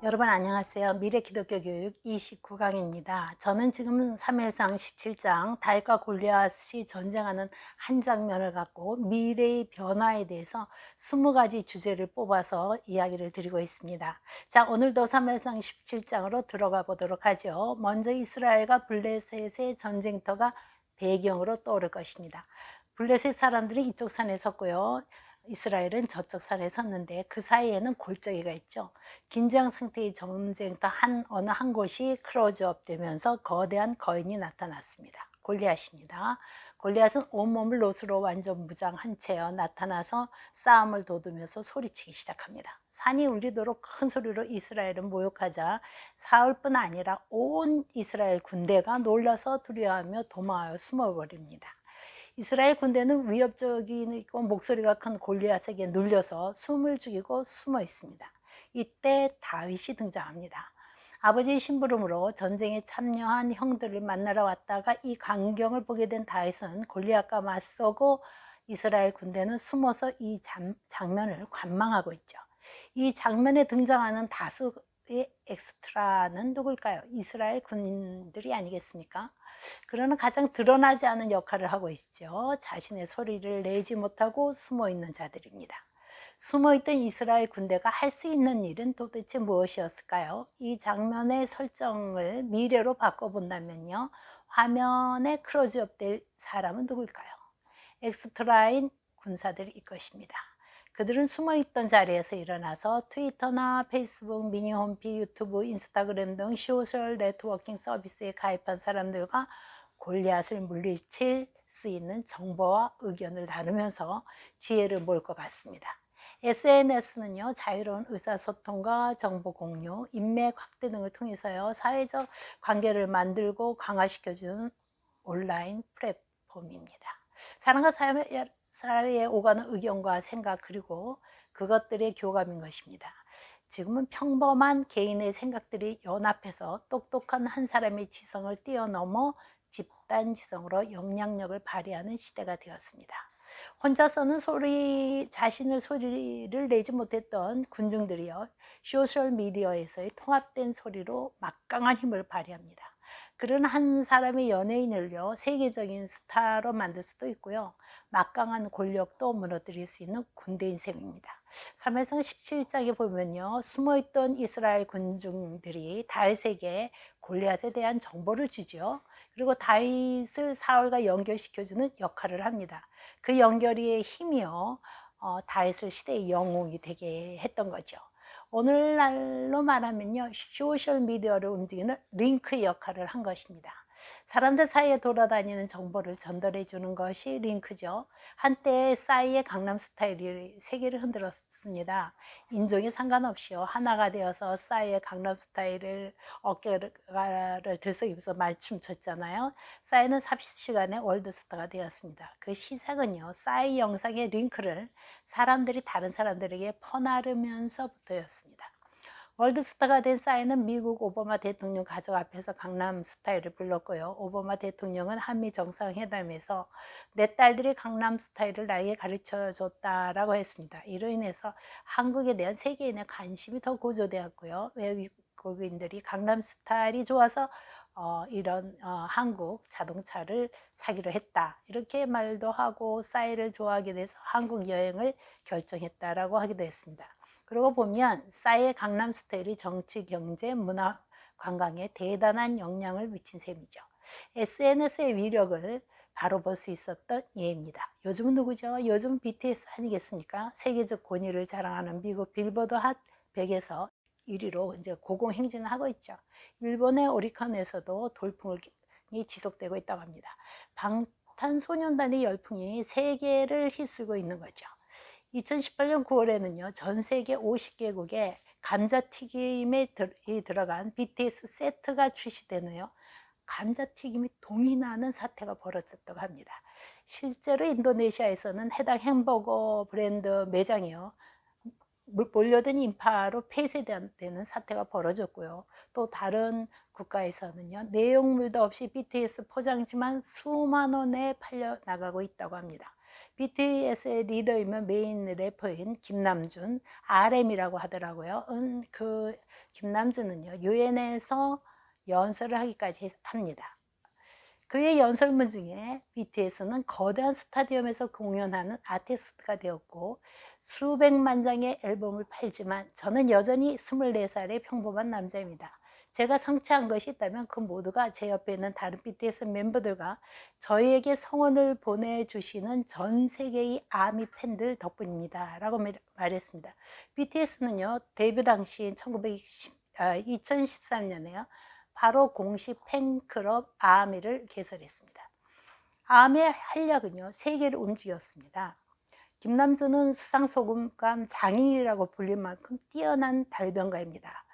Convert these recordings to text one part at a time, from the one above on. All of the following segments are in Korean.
여러분 안녕하세요. 미래기독교 교육 29강입니다. 저는 지금 사무엘상 17장 다윗과 골리앗이 전쟁하는 한 장면을 갖고 미래의 변화에 대해서 20가지 주제를 뽑아서 이야기를 드리고 있습니다. 자, 오늘도 사무엘상 17장으로 들어가 보도록 하죠. 먼저 이스라엘과 블레셋의 전쟁터가 배경으로 떠오를 것입니다. 블레셋 사람들이 이쪽 산에 섰고요. 이스라엘은 저쪽 산에 섰는데 그 사이에는 골짜기가 있죠. 긴장 상태의 전쟁터 어느 한 곳이 클로즈업 되면서 거대한 거인이 나타났습니다. 골리앗입니다. 골리앗은 온몸을 롯으로 완전 무장한 채 나타나서 싸움을 돋우면서 소리치기 시작합니다. 산이 울리도록 큰 소리로 이스라엘은 모욕하자 사울뿐 아니라 온 이스라엘 군대가 놀라서 두려워하며 도망하여 숨어버립니다. 이스라엘 군대는 위협적이고 목소리가 큰 골리앗에게 눌려서 숨을 죽이고 숨어 있습니다. 이때 다윗이 등장합니다. 아버지의 심부름으로 전쟁에 참여한 형들을 만나러 왔다가 이 광경을 보게 된 다윗은 골리앗과 맞서고 이스라엘 군대는 숨어서 이 장면을 관망하고 있죠. 이 장면에 등장하는 다수의 엑스트라는 누굴까요? 이스라엘 군인들이 아니겠습니까? 그러나 가장 드러나지 않은 역할을 하고 있죠. 자신의 소리를 내지 못하고 숨어 있는 자들입니다. 숨어 있던 이스라엘 군대가 할 수 있는 일은 도대체 무엇이었을까요? 이 장면의 설정을 미래로 바꿔본다면요. 화면에 크로즈업 될 사람은 누굴까요? 엑스트라인 군사들일 것입니다. 그들은 숨어있던 자리에서 일어나서 트위터나 페이스북, 미니 홈피, 유튜브, 인스타그램 등 소셜 네트워킹 서비스에 가입한 사람들과 골리앗을 물리칠 수 있는 정보와 의견을 나누면서 지혜를 모을 것 같습니다. SNS는요, 자유로운 의사소통과 정보 공유, 인맥 확대 등을 통해서요, 사회적 관계를 만들고 강화시켜주는 온라인 플랫폼입니다. 사람과 사회에 오가는 의견과 생각 그리고 그것들의 교감인 것입니다. 지금은 평범한 개인의 생각들이 연합해서 똑똑한 한 사람의 지성을 뛰어넘어 집단 지성으로 영향력을 발휘하는 시대가 되었습니다. 혼자서는 자신의 소리를 내지 못했던 군중들이요, 소셜 미디어에서의 통합된 소리로 막강한 힘을 발휘합니다. 그런 한 사람의 연예인을요, 세계적인 스타로 만들 수도 있고요, 막강한 권력도 무너뜨릴 수 있는 군대인 셈입니다. 사무엘상 17장에 보면요, 숨어있던 이스라엘 군중들이 다윗에게 골리앗에 대한 정보를 주죠. 그리고 다윗을 사울과 연결시켜주는 역할을 합니다. 그 연결의 힘이요, 다윗을 시대의 영웅이 되게 했던 거죠. 오늘날로 말하면요, 소셜 미디어를 움직이는 링크 역할을 한 것입니다. 사람들 사이에 돌아다니는 정보를 전달해 주는 것이 링크죠. 한때 싸이의 강남 스타일이 세계를 흔들었습니다. 인종에 상관없이요, 하나가 되어서 싸이의 강남 스타일을 어깨를 들썩이면서 말춤 췄잖아요. 싸이는 삽시간에 월드스타가 되었습니다. 그 시작은요, 싸이 영상의 링크를 사람들이 다른 사람들에게 퍼나르면서부터였습니다. 월드스타가 된 싸이는 미국 오바마 대통령 가족 앞에서 강남 스타일을 불렀고요. 오바마 대통령은 한미 정상회담에서 내 딸들이 강남 스타일을 나에게 가르쳐 줬다라고 했습니다. 이로 인해서 한국에 대한 세계인의 관심이 더 고조되었고요. 외국인들이 강남 스타일이 좋아서 이런 한국 자동차를 사기로 했다, 이렇게 말도 하고 싸이를 좋아하게 돼서 한국 여행을 결정했다라고 하기도 했습니다. 그러고 보면 싸이의 강남 스타일이 정치, 경제, 문화, 관광에 대단한 영향을 미친 셈이죠. SNS의 위력을 바로 볼 수 있었던 예입니다. 요즘은 누구죠? 요즘 BTS 아니겠습니까? 세계적 권위를 자랑하는 미국 빌보드 핫 100에서 1위로 이제 고공행진을 하고 있죠. 일본의 오리콘에서도 돌풍이 지속되고 있다고 합니다. 방탄소년단의 열풍이 세계를 휩쓸고 있는 거죠. 2018년 9월에는요, 전 세계 50개국에 감자튀김에 들어간 BTS 세트가 출시되네요. 감자튀김이 동이 나는 사태가 벌어졌다고 합니다. 실제로 인도네시아에서는 해당 햄버거 브랜드 매장이요, 몰려든 인파로 폐쇄되는 사태가 벌어졌고요. 또 다른 국가에서는요, 내용물도 없이 BTS 포장지만 수만 원에 팔려 나가고 있다고 합니다. BTS의 리더이며 메인 래퍼인 김남준, RM이라고 하더라고요. 그 김남준은요, 유엔에서 연설을 하기까지 합니다. 그의 연설문 중에 BTS는 거대한 스타디움에서 공연하는 아티스트가 되었고 수백만 장의 앨범을 팔지만 저는 여전히 24살의 평범한 남자입니다. 제가 성취한 것이 있다면 그 모두가 제 옆에 있는 다른 BTS 멤버들과 저희에게 성원을 보내주시는 전 세계의 아미 팬들 덕분입니다. 라고 말했습니다. BTS는요, 데뷔 당시 2013년에요. 바로 공식 팬클럽 아미를 개설했습니다. 아미의 활약은요, 세계를 움직였습니다. 김남준은 수상소금감 장인이라고 불릴 만큼 뛰어난 달변가입니다.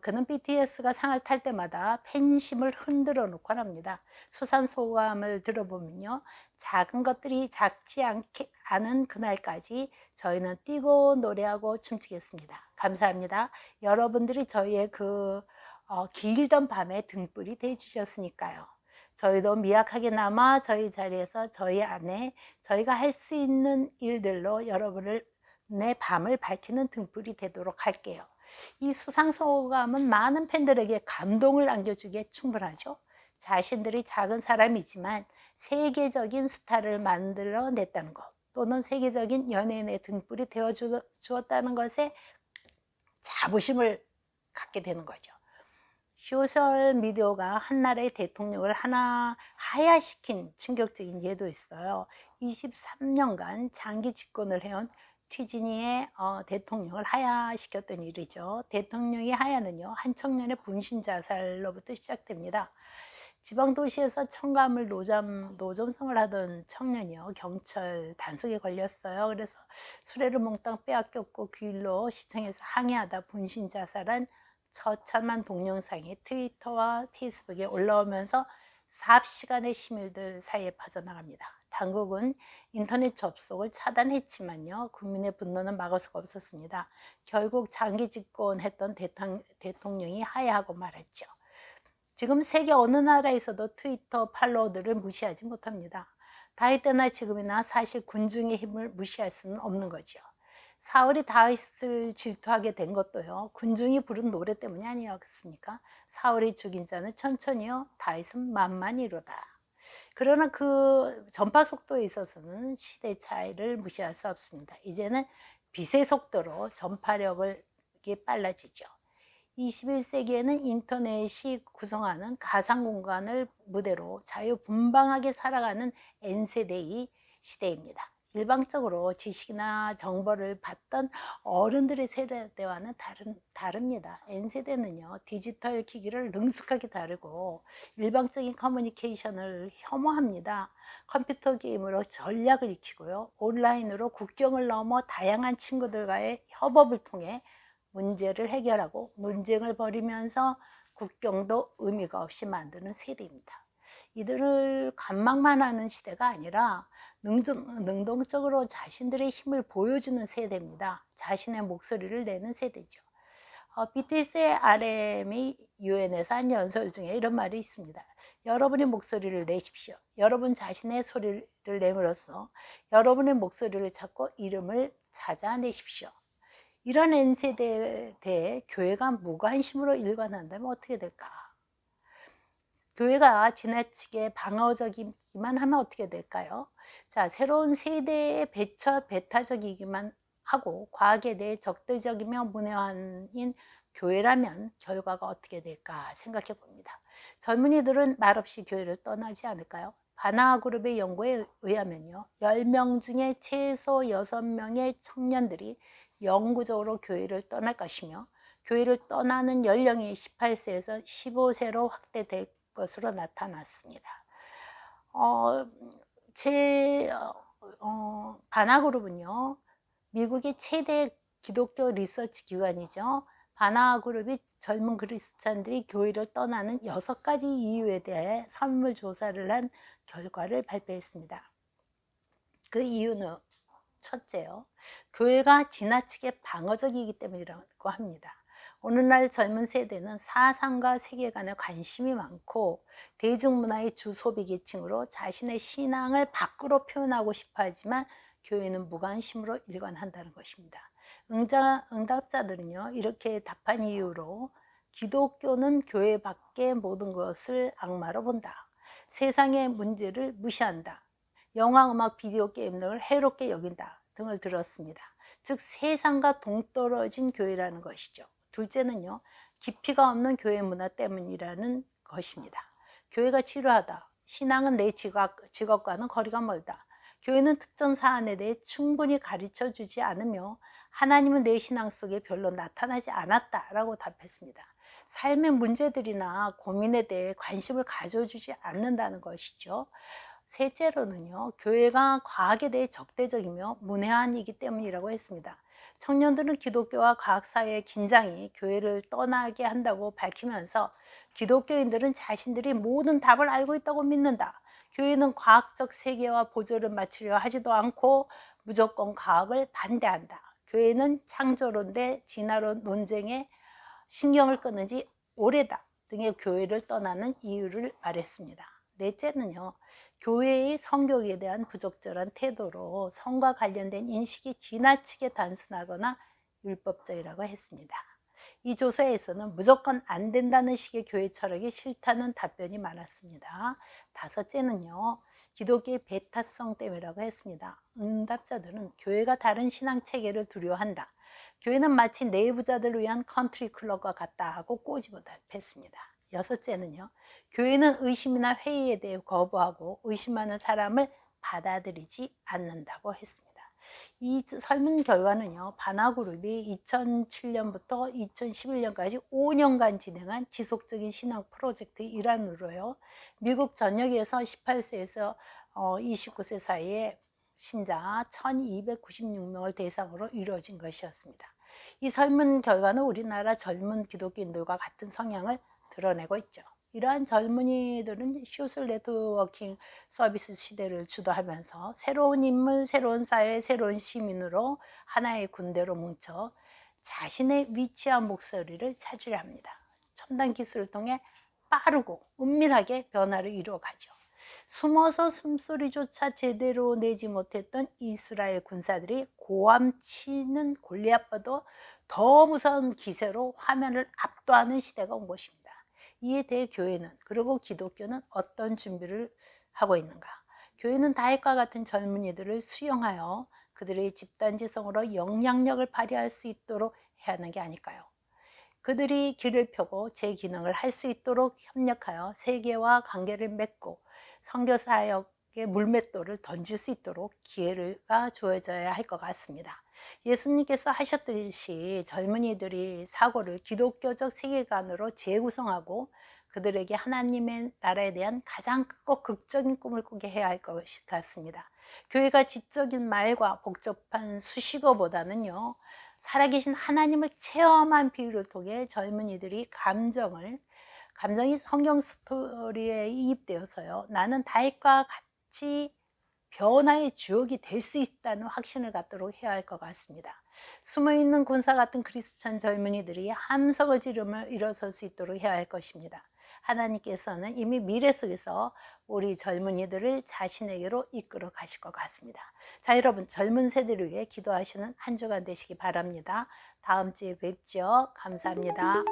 그는 BTS가 상을 탈 때마다 팬심을 흔들어 놓곤 합니다. 수상소감을 들어보면요, 작은 것들이 작지 않은 그날까지 저희는 뛰고 노래하고 춤추겠습니다. 감사합니다. 여러분들이 저희의 길던 밤에 등불이 되어주셨으니까요. 저희도 미약하게나마 저희 자리에서 저희 안에 저희가 할 수 있는 일들로 여러분의 밤을 밝히는 등불이 되도록 할게요. 이 수상소감은 많은 팬들에게 감동을 안겨주기에 충분하죠. 자신들이 작은 사람이지만 세계적인 스타를 만들어냈다는 것, 또는 세계적인 연예인의 등불이 되어주었다는 것에 자부심을 갖게 되는 거죠. 소셜미디어가 한 나라의 대통령을 하야시킨 충격적인 예도 있어요. 23년간 장기 집권을 해온 튀지니의 대통령을 하야시켰던 일이죠. 대통령의 하야는요, 한 청년의 분신 자살로부터 시작됩니다. 지방도시에서 청감을 노점성을 하던 청년이요, 경찰 단속에 걸렸어요. 그래서 수레를 몽땅 빼앗겼고 그 일로 시청에서 항의하다 분신 자살한 처참한 동영상이 트위터와 페이스북에 올라오면서 삽시간의 시민들 사이에 퍼져나갑니다. 당국은 인터넷 접속을 차단했지만요, 국민의 분노는 막을 수가 없었습니다. 결국 장기 집권했던 대통령이 하야하고 말았죠. 지금 세계 어느 나라에서도 트위터 팔로워들을 무시하지 못합니다. 다윗 때나 지금이나 사실 군중의 힘을 무시할 수는 없는 거죠. 사울이 다윗을 질투하게 된 것도요, 군중이 부른 노래 때문이 아니었습니까? 사울이 죽인 자는 천천히요, 다윗은 만만히로다. 그러나 그 전파 속도에 있어서는 시대 차이를 무시할 수 없습니다. 이제는 빛의 속도로 전파력이 빨라지죠. 21세기에는 인터넷이 구성하는 가상 공간을 무대로 자유분방하게 살아가는 N세대의 시대입니다. 일방적으로 지식이나 정보를 받던 어른들의 세대와는 다릅니다. N세대는요, 디지털 기기를 능숙하게 다루고 일방적인 커뮤니케이션을 혐오합니다. 컴퓨터 게임으로 전략을 익히고요, 온라인으로 국경을 넘어 다양한 친구들과의 협업을 통해 문제를 해결하고 논쟁을 벌이면서 국경도 의미가 없이 만드는 세대입니다. 이들을 관망만 하는 시대가 아니라 능동적으로 자신들의 힘을 보여주는 세대입니다. 자신의 목소리를 내는 세대죠. BTS의 RM이 유엔에서 한 연설 중에 이런 말이 있습니다. 여러분의 목소리를 내십시오. 여러분 자신의 소리를 내므로써 여러분의 목소리를 찾고 이름을 찾아내십시오. 이런 N세대에 대해 교회가 무관심으로 일관한다면 어떻게 될까? 교회가 지나치게 방어적이기만 하면 어떻게 될까요? 자, 새로운 세대에 배타적이기만 하고 과학에 대해 적대적이며 문외한인 교회라면 결과가 어떻게 될까 생각해 봅니다. 젊은이들은 말없이 교회를 떠나지 않을까요? 바나 그룹의 연구에 의하면요, 10명 중에 최소 6명의 청년들이 영구적으로 교회를 떠날 것이며 교회를 떠나는 연령이 18세에서 15세로 확대될 것으로 나타났습니다. 바나그룹은요, 미국의 최대 기독교 리서치 기관이죠. 바나그룹이 젊은 그리스찬들이 교회를 떠나는 6가지 이유에 대해 설문조사를 한 결과를 발표했습니다. 그 이유는 첫째요, 교회가 지나치게 방어적이기 때문이라고 합니다. 오늘날 젊은 세대는 사상과 세계관에 관심이 많고 대중문화의 주 소비 계층으로 자신의 신앙을 밖으로 표현하고 싶어 하지만 교회는 무관심으로 일관한다는 것입니다. 응답자들은요, 이렇게 답한 이유로 기독교는 교회 밖의 모든 것을 악마로 본다. 세상의 문제를 무시한다. 영화, 음악, 비디오 게임 등을 해롭게 여긴다. 등을 들었습니다. 즉 세상과 동떨어진 교회라는 것이죠. 둘째는요, 깊이가 없는 교회 문화 때문이라는 것입니다. 교회가 지루하다. 신앙은 내 직업과는 거리가 멀다. 교회는 특정 사안에 대해 충분히 가르쳐 주지 않으며 하나님은 내 신앙 속에 별로 나타나지 않았다라고 답했습니다. 삶의 문제들이나 고민에 대해 관심을 가져주지 않는다는 것이죠. 셋째로는요, 교회가 과학에 대해 적대적이며 문외한이기 때문이라고 했습니다. 청년들은 기독교와 과학 사이의 긴장이 교회를 떠나게 한다고 밝히면서 기독교인들은 자신들이 모든 답을 알고 있다고 믿는다. 교회는 과학적 세계와 보조를 맞추려 하지도 않고 무조건 과학을 반대한다. 교회는 창조론 대 진화론 논쟁에 신경을 끄는 지 오래다 등의 교회를 떠나는 이유를 말했습니다. 넷째는요, 교회의 성교에 대한 부적절한 태도로 성과 관련된 인식이 지나치게 단순하거나 율법적이라고 했습니다. 이 조사에서는 무조건 안 된다는 식의 교회 철학이 싫다는 답변이 많았습니다. 다섯째는요, 기독교의 배타성 때문이라고 했습니다. 응답자들은 교회가 다른 신앙 체계를 두려워한다. 교회는 마치 내부자들을 위한 컨트리 클럽과 같다고 꼬집어 답했습니다. 여섯째는요, 교회는 의심이나 회의에 대해 거부하고 의심하는 사람을 받아들이지 않는다고 했습니다. 이 설문 결과는요, 바나그룹이 2007년부터 2011년까지 5년간 진행한 지속적인 신앙 프로젝트의 일환으로요, 미국 전역에서 18세에서 29세 사이에 신자 1296명을 대상으로 이루어진 것이었습니다. 이 설문 결과는 우리나라 젊은 기독교인들과 같은 성향을 드러내고 있죠. 이러한 젊은이들은 소셜 네트워킹 서비스 시대를 주도하면서 새로운 인물, 새로운 사회, 새로운 시민으로 하나의 군대로 뭉쳐 자신의 위치와 목소리를 찾으려 합니다. 첨단 기술을 통해 빠르고 은밀하게 변화를 이루어가죠. 숨어서 숨소리조차 제대로 내지 못했던 이스라엘 군사들이 고함치는 골리앗보다 더 무서운 기세로 화면을 압도하는 시대가 온 것입니다. 이에 대해 교회는, 그리고 기독교는 어떤 준비를 하고 있는가? 교회는 다윗과 같은 젊은이들을 수용하여 그들의 집단지성으로 영향력을 발휘할 수 있도록 해야 하는 게 아닐까요? 그들이 길을 펴고 제 기능을 할 수 있도록 협력하여 세계와 관계를 맺고 선교사역의 물맷돌을 던질 수 있도록 기회가 주어져야 할 것 같습니다. 예수님께서 하셨듯이 젊은이들이 사고를 기독교적 세계관으로 재구성하고 그들에게 하나님의 나라에 대한 가장 크고 극적인 꿈을 꾸게 해야 할 것 같습니다. 교회가 지적인 말과 복잡한 수식어보다는요, 살아계신 하나님을 체험한 비유를 통해 젊은이들이 감정이 성경 스토리에 이입되어서요, 나는 다윗과 같이 변화의 주역이 될 수 있다는 확신을 갖도록 해야 할 것 같습니다. 숨어있는 군사 같은 크리스찬 젊은이들이 함성을 지르며 일어설 수 있도록 해야 할 것입니다. 하나님께서는 이미 미래 속에서 우리 젊은이들을 자신에게로 이끌어 가실 것 같습니다. 자, 여러분, 젊은 세대를 위해 기도하시는 한 주간 되시기 바랍니다. 다음 주에 뵙죠. 감사합니다.